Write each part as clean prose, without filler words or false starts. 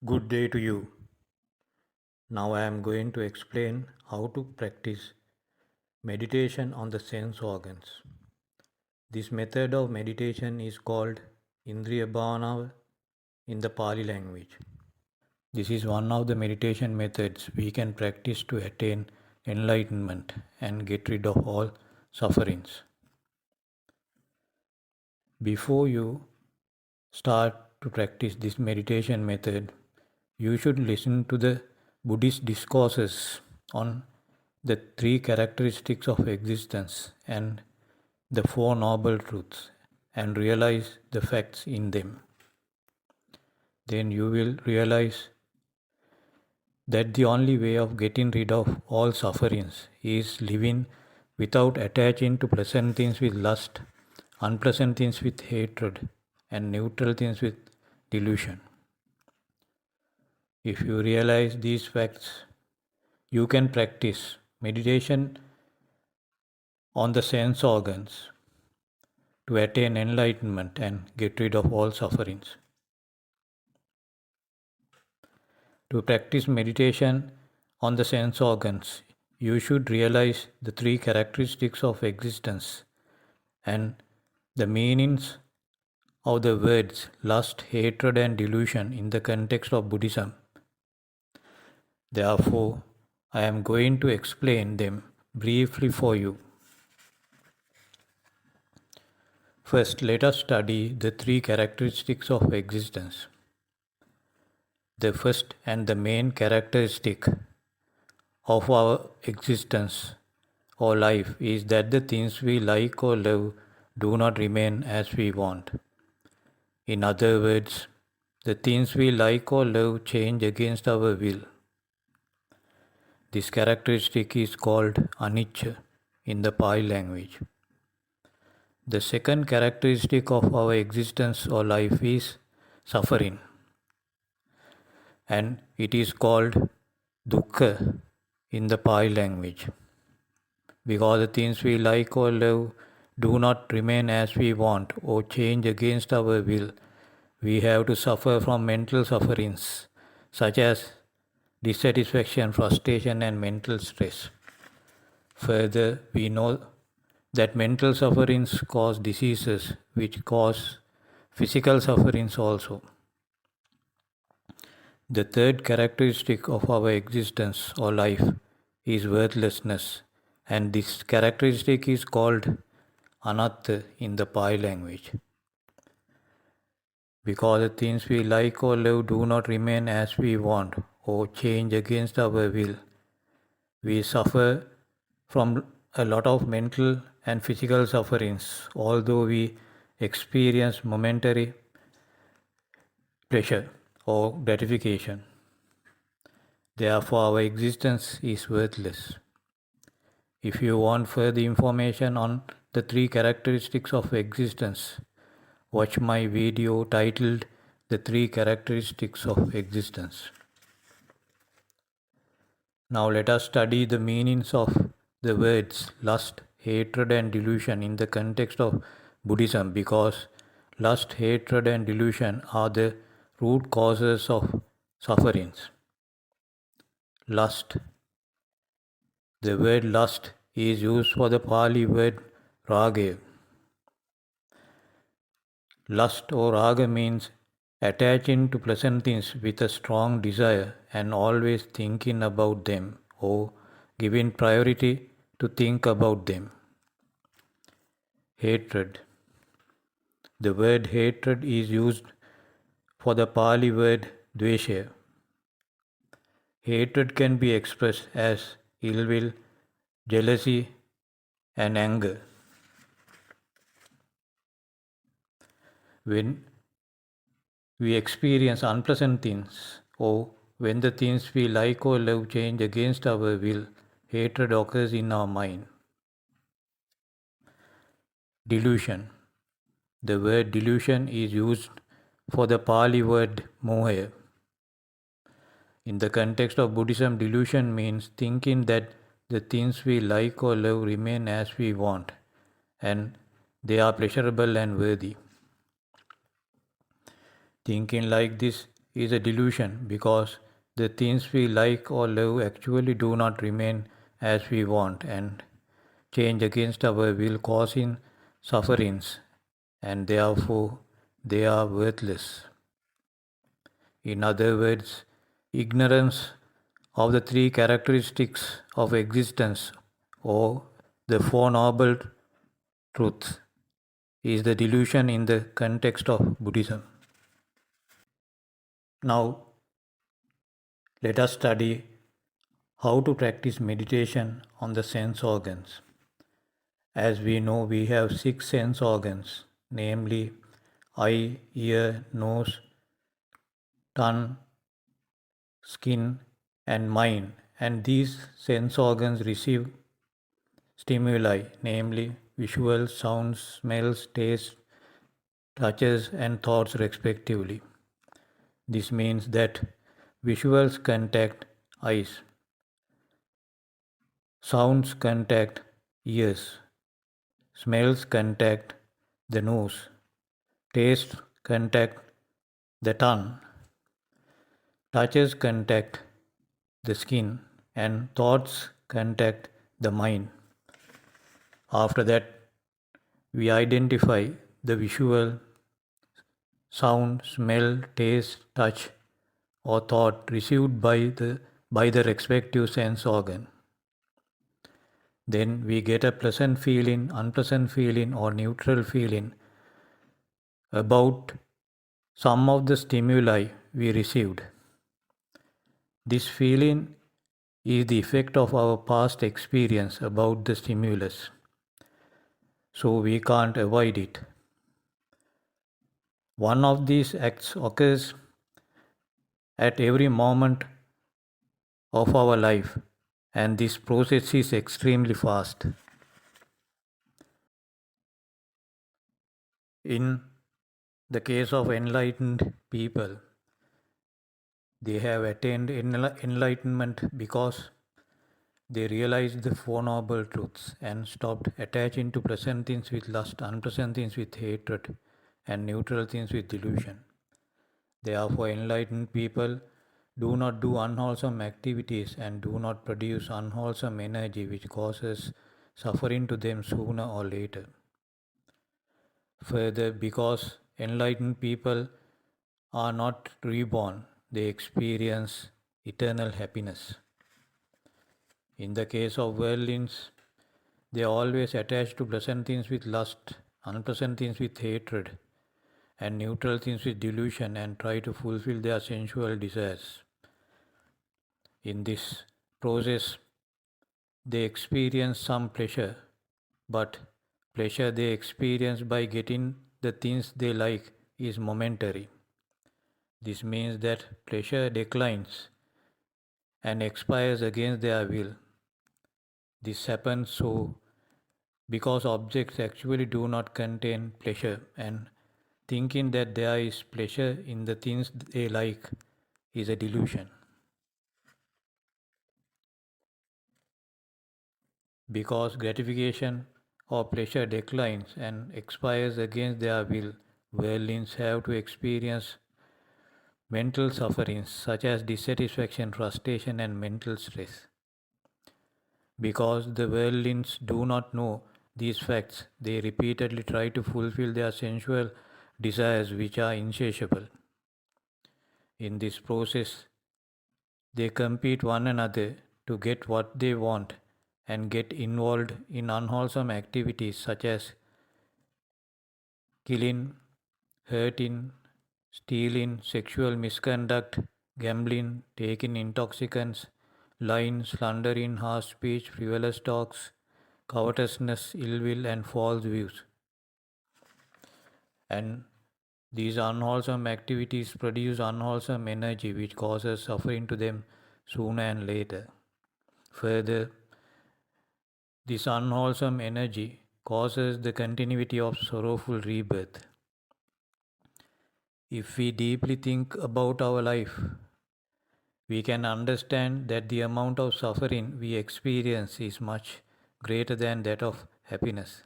Good day to you. Now I am going to explain how to practice meditation on the sense organs. This method of meditation is called Indriya Bhana in the Pali language. This is one of the meditation methods we can practice to attain enlightenment and get rid of all sufferings. Before you start to practice this meditation method, you should listen to the Buddhist discourses on the three characteristics of existence and the Four Noble Truths and realize the facts in them. Then you will realize that the only way of getting rid of all sufferings is living without attaching to pleasant things with lust, unpleasant things with hatred, and neutral things with delusion. If you realize these facts, you can practice meditation on the sense organs to attain enlightenment and get rid of all sufferings. To practice meditation on the sense organs, you should realize the three characteristics of existence and the meanings of the words lust, hatred, and delusion in the context of Buddhism. Therefore, I am going to explain them briefly for you. First, let us study the three characteristics of existence. The first and the main characteristic of our existence or life is that the things we like or love do not remain as we want. In other words, the things we like or love change against our will. This characteristic is called anicca in the Pali language. The second characteristic of our existence or life is suffering, and it is called dukkha in the Pali language. Because the things we like or love do not remain as we want or change against our will, we have to suffer from mental sufferings such as dissatisfaction, frustration, and mental stress. Further, we know that mental sufferings cause diseases which cause physical sufferings also. The third characteristic of our existence or life is worthlessness, and this characteristic is called anatta in the Pali language. Because the things we like or love do not remain as we want or change against our will, we suffer from a lot of mental and physical sufferings, although we experience momentary pleasure or gratification. Therefore, our existence is worthless. If you want further information on the three characteristics of existence, watch my video titled The Three Characteristics of Existence. Now let us study the meanings of the words lust, hatred, and delusion in the context of Buddhism, because lust, hatred, and delusion are the root causes of sufferings. Lust. The word lust is used for the Pali word raga. Lust or raga means attaching to pleasant things with a strong desire and always thinking about them or giving priority to think about them. Hatred. The word hatred is used for the Pali word dvesha. Hatred can be expressed as ill will, jealousy, and anger. When we experience unpleasant things, or when the things we like or love change against our will, hatred occurs in our mind. Delusion. The word delusion is used for the Pali word moha. In the context of Buddhism, delusion means thinking that the things we like or love remain as we want, and they are pleasurable and worthy. Thinking like this is a delusion because the things we like or love actually do not remain as we want and change against our will, causing sufferings, and therefore they are worthless. In other words, ignorance of the three characteristics of existence or the Four Noble Truths is the delusion in the context of Buddhism. Now, let us study how to practice meditation on the sense organs. As we know, we have six sense organs, namely eye, ear, nose, tongue, skin, and mind, and these sense organs receive stimuli, namely visual, sounds, smells, tastes, touches, and thoughts, respectively. This means that visuals contact eyes, sounds contact ears, smells contact the nose, tastes contact the tongue, touches contact the skin, and thoughts contact the mind. After that, we identify the visual, sound, smell, taste, touch, or thought received by the respective sense organ. Then we get a pleasant feeling, unpleasant feeling, or neutral feeling about some of the stimuli we received. This feeling is the effect of our past experience about the stimulus, so we can't avoid it. One of these acts occurs at every moment of our life, and this process is extremely fast. In the case of enlightened people, they have attained enlightenment because they realized the Four Noble Truths and stopped attaching to pleasant things with lust, unpleasant things with hatred, and neutral things with delusion. Therefore, enlightened people do not do unwholesome activities and do not produce unwholesome energy which causes suffering to them sooner or later. Further, because enlightened people are not reborn, they experience eternal happiness. In the case of worldlings, they are always attached to pleasant things with lust, unpleasant things with hatred, and neutral things with delusion and try to fulfill their sensual desires. In this process, they experience some pleasure, but pleasure they experience by getting the things they like is momentary. This means that pleasure declines and expires against their will. This happens so because objects actually do not contain pleasure, and thinking that there is pleasure in the things they like is a delusion. Because gratification or pleasure declines and expires against their will, worldlings have to experience mental sufferings such as dissatisfaction, frustration, and mental stress. Because the worldlings do not know these facts, they repeatedly try to fulfill their sensual desires which are insatiable. In this process, they compete one another to get what they want and get involved in unwholesome activities such as killing, hurting, stealing, sexual misconduct, gambling, taking intoxicants, lying, slandering, harsh speech, frivolous talks, covetousness, ill will, and false views. And these unwholesome activities produce unwholesome energy which causes suffering to them sooner and later. Further, this unwholesome energy causes the continuity of sorrowful rebirth. If we deeply think about our life, we can understand that the amount of suffering we experience is much greater than that of happiness.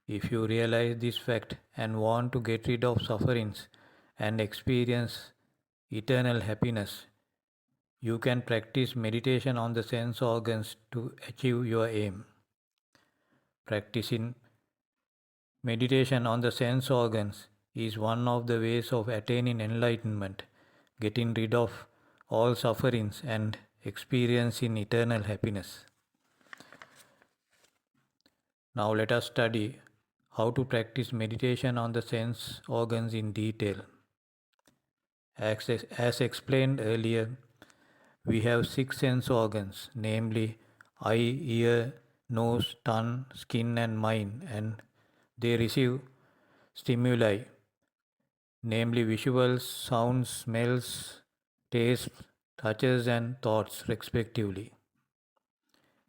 If you realize this fact and want to get rid of sufferings and experience eternal happiness, you can practice meditation on the sense organs to achieve your aim. Practicing meditation on the sense organs is one of the ways of attaining enlightenment, getting rid of all sufferings, and experiencing eternal happiness. Now let us study how to practice meditation on the sense organs in detail. As explained earlier, we have six sense organs, namely eye, ear, nose, tongue, skin, and mind, and they receive stimuli, namely visuals, sounds, smells, tastes, touches, and thoughts, respectively.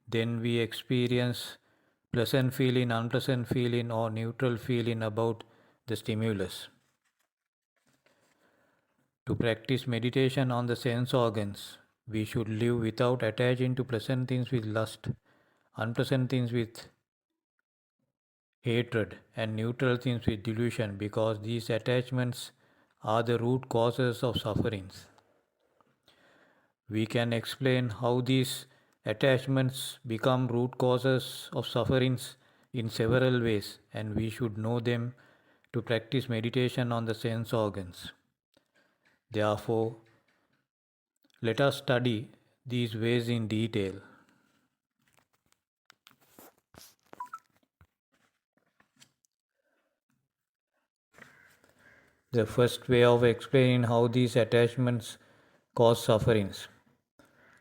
Then we experience pleasant feeling, unpleasant feeling, or neutral feeling about the stimulus. To practice meditation on the sense organs, we should live without attaching to pleasant things with lust, unpleasant things with hatred, and neutral things with delusion, because these attachments are the root causes of sufferings. We can explain how these attachments become root causes of sufferings in several ways, and we should know them to practice meditation on the sense organs. Therefore, let us study these ways in detail. The first way of explaining how these attachments cause sufferings.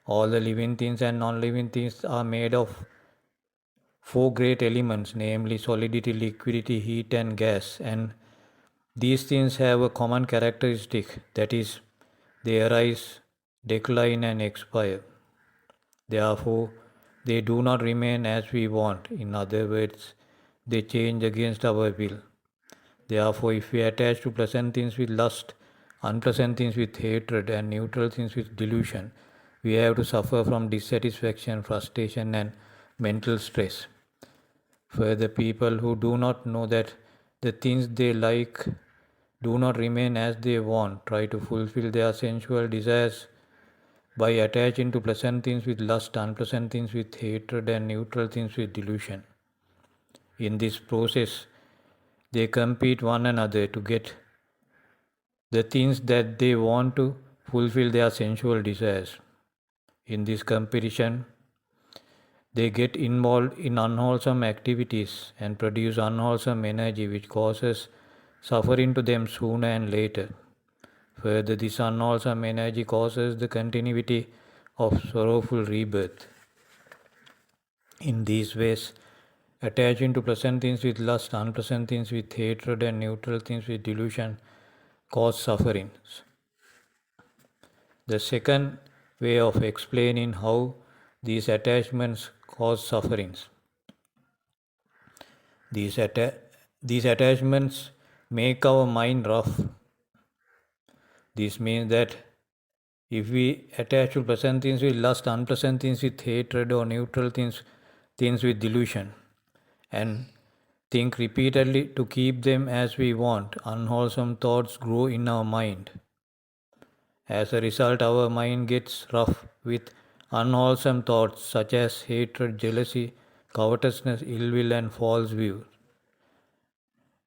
All the living things and non living things are made of four great elements, namely solidity, liquidity, heat, and gas. And these things have a common characteristic, that is, they arise, decline, and expire. Therefore, they do not remain as we want. In other words, they change against our will. Therefore, if we attach to pleasant things with lust, unpleasant things with hatred, and neutral things with delusion, we have to suffer from dissatisfaction, frustration, and mental stress. Further, people who do not know that the things they like do not remain as they want try to fulfill their sensual desires by attaching to pleasant things with lust, unpleasant things with hatred, and neutral things with delusion. In this process, they compete one another to get the things that they want to fulfill their sensual desires. In this competition, they get involved in unwholesome activities and produce unwholesome energy which causes suffering to them sooner and later. Further, this unwholesome energy causes the continuity of sorrowful rebirth. In these ways, attaching to pleasant things with lust, unpleasant things with hatred, and neutral things with delusion cause sufferings. The second way of explaining how these attachments cause sufferings. These, these attachments make our mind rough. This means that if we attach to pleasant things with lust, unpleasant things with hatred, or neutral things with delusion, and think repeatedly to keep them as we want, unwholesome thoughts grow in our mind. As a result, our mind gets rough with unwholesome thoughts such as hatred, jealousy, covetousness, ill will, and false views.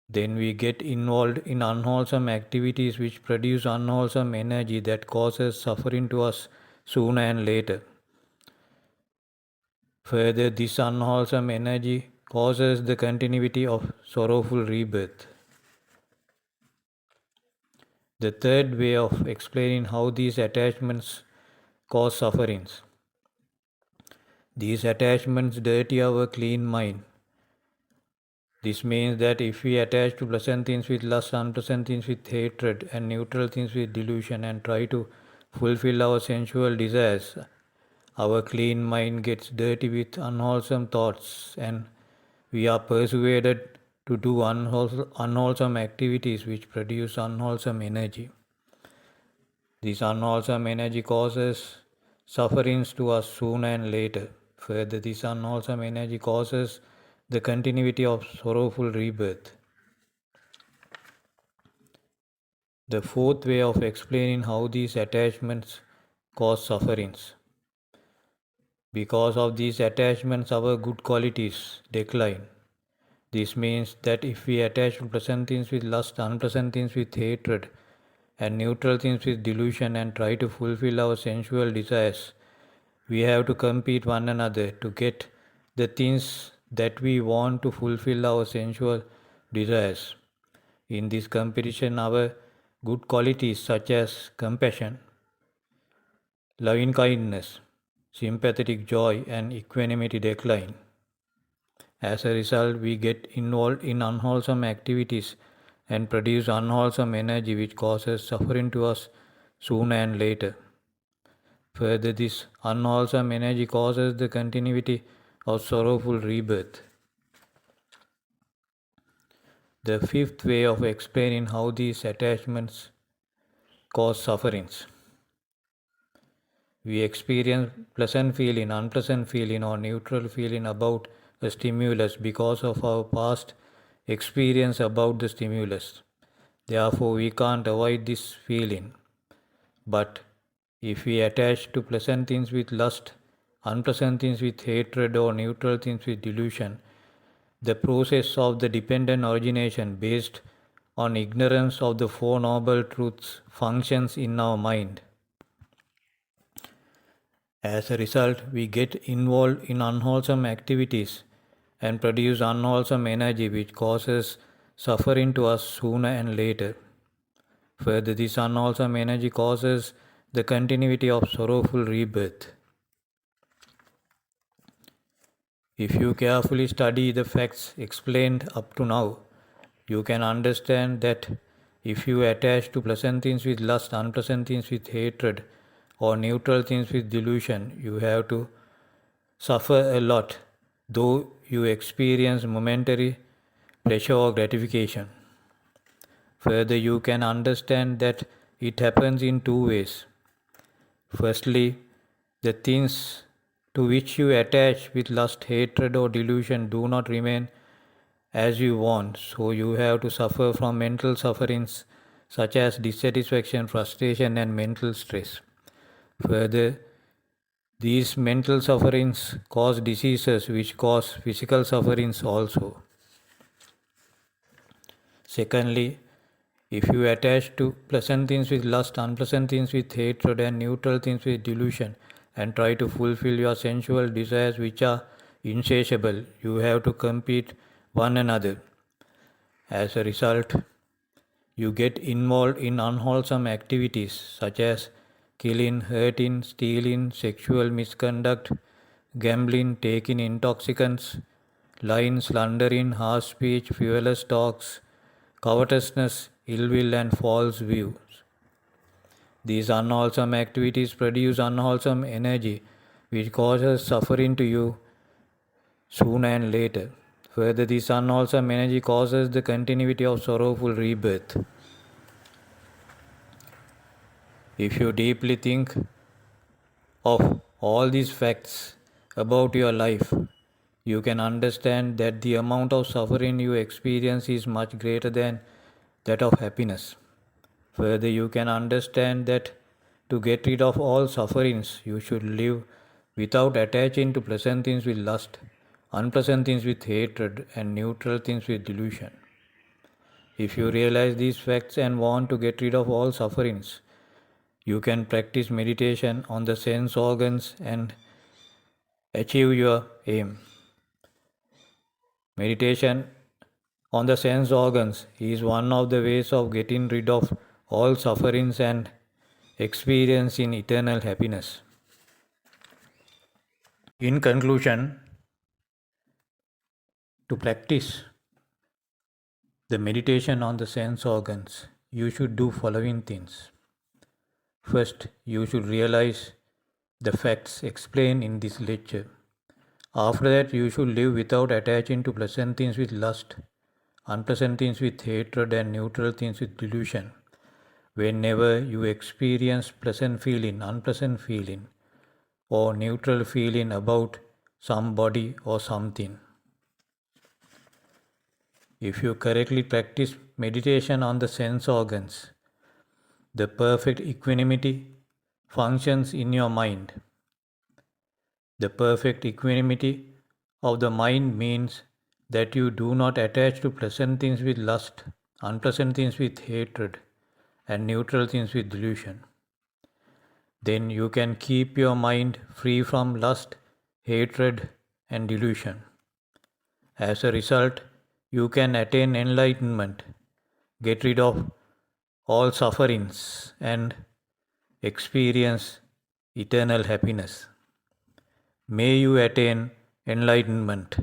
Then we get involved in unwholesome activities which produce unwholesome energy that causes suffering to us sooner and later. Further, this unwholesome energy causes the continuity of sorrowful rebirth. The third way of explaining how these attachments cause sufferings. These attachments dirty our clean mind. This means that if we attach to pleasant things with lust, unpleasant things with hatred, and neutral things with delusion, and try to fulfill our sensual desires, our clean mind gets dirty with unwholesome thoughts, and we are persuaded to do unwholesome activities which produce unwholesome energy. This unwholesome energy causes sufferings to us sooner and later. Further, this unwholesome energy causes the continuity of sorrowful rebirth. The fourth way of explaining how these attachments cause sufferings. Because of these attachments, our good qualities decline. This means that if we attach pleasant things with lust, unpleasant things with hatred, and neutral things with delusion and try to fulfill our sensual desires, we have to compete one another to get the things that we want to fulfill our sensual desires. In this competition, our good qualities such as compassion, loving kindness, sympathetic joy, and equanimity decline. As a result, we get involved in unwholesome activities and produce unwholesome energy which causes suffering to us sooner and later. Further, this unwholesome energy causes the continuity of sorrowful rebirth. The fifth way of explaining how these attachments cause sufferings. We experience pleasant feeling, unpleasant feeling, or neutral feeling about a stimulus because of our past experience about the stimulus. Therefore, we can't avoid this feeling. But if we attach to pleasant things with lust, unpleasant things with hatred, or neutral things with delusion, the process of the dependent origination based on ignorance of the Four Noble Truths functions in our mind. As a result, we get involved in unwholesome activities and produce unwholesome energy which causes suffering to us sooner and later. Further, this unwholesome energy causes the continuity of sorrowful rebirth. If you carefully study the facts explained up to now, you can understand that if you attach to pleasant things with lust, unpleasant things with hatred, or neutral things with delusion, you have to suffer a lot, though you experience momentary pleasure or gratification. Further, you can understand that it happens in two ways. Firstly, the things to which you attach with lust, hatred, or delusion do not remain as you want, so you have to suffer from mental sufferings such as dissatisfaction, frustration, and mental stress. Further, these mental sufferings cause diseases which cause physical sufferings also. Secondly, if you attach to pleasant things with lust, unpleasant things with hatred, and neutral things with delusion, and try to fulfill your sensual desires which are insatiable, you have to compete one another. As a result, you get involved in unwholesome activities such as killing, hurting, stealing, sexual misconduct, gambling, taking intoxicants, lying, slandering, harsh speech, frivolous talks, covetousness, ill will, and false views. These unwholesome activities produce unwholesome energy which causes suffering to you sooner and later. Further, this unwholesome energy causes the continuity of sorrowful rebirth. If you deeply think of all these facts about your life, you can understand that the amount of suffering you experience is much greater than that of happiness. Further, you can understand that to get rid of all sufferings, you should live without attaching to pleasant things with lust, unpleasant things with hatred, and neutral things with delusion. If you realize these facts and want to get rid of all sufferings, you can practice meditation on the sense organs and achieve your aim. Meditation on the sense organs is one of the ways of getting rid of all sufferings and experiencing eternal happiness. In conclusion, to practice the meditation on the sense organs, you should do following things. First, you should realize the facts explained in this lecture. After that, you should live without attaching to pleasant things with lust, unpleasant things with hatred, and neutral things with delusion. Whenever you experience pleasant feeling, unpleasant feeling, or neutral feeling about somebody or something. If you correctly practice meditation on the sense organs, The perfect equanimity functions in your mind. The perfect equanimity of the mind means that you do not attach to pleasant things with lust, unpleasant things with hatred, and neutral things with delusion. Then you can keep your mind free from lust, hatred, and delusion. As a result, you can attain enlightenment, get rid of all sufferings, and experience eternal happiness. May you attain enlightenment.